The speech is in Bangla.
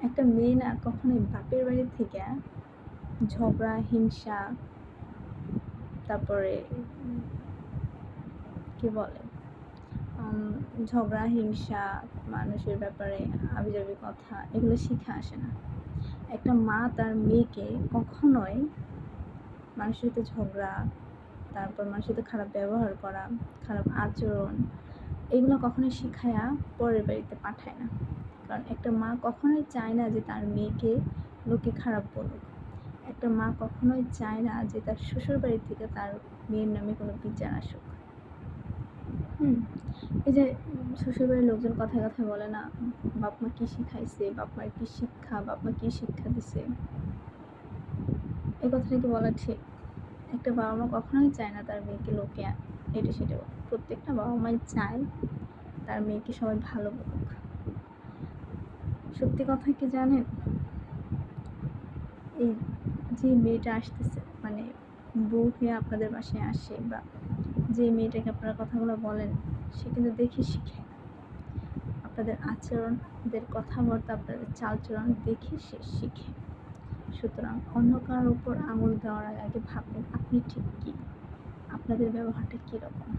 একটা মেয়ে না কখনোই বাপের বাড়ি থেকে ঝগড়া, হিংসা, তারপরে কি বলে ঝগড়া, হিংসা, মানুষের ব্যাপারে আবিজাবি কথা এগুলো শিখে আসে না। একটা মা তার মেয়েকে কখনোই মানুষের সাথে ঝগড়া, তারপর মানুষের সাথে খারাপ ব্যবহার করা, খারাপ আচরণ এগুলো কখনোই শিখায়া পরের বাড়িতে পাঠায় না। কারণ একটা মা কখনোই চায় না যে তার মেয়েকে লোকে খারাপ বলুক। একটা মা কখনোই চায় না যে তার শ্বশুর বাড়ি থেকে তার মেয়ের নামে কোনো বিচার আসুক। এই যে শ্বশুরবাড়ির লোকজন কথায় কথায় বলে না, বাপ মা কী শিখাইছে, বাপ মার কী শিক্ষা, বাপ মা কী শিক্ষা দিছে, এই কথাটা কি বলা ঠিক? একটা বাবা মা কখনোই চায় না তার মেয়েকে লোকে এটা সেটা বলুক। প্রত্যেকটা বাবা মাই চায় তার মেয়েকে সবাই ভালো বলুক। সত্যি কথা কি জানেন, এই যে মেয়েটা আসতেছে, মানে বউ হয়ে আপনাদের বাসায় আসে, বা যে মেয়েটাকে আপনারা কথাগুলো বলেন, সে কিন্তু দেখে শিখে। আপনাদের আচরণ, আপনাদের কথাবার্তা, আপনাদের চালচলন দেখে সে শিখে। সুতরাং অন্য কারোর উপর আঙুল দেওয়ার আগে ভাববেন আপনি ঠিক কী, আপনাদের ব্যবহারটা কীরকম।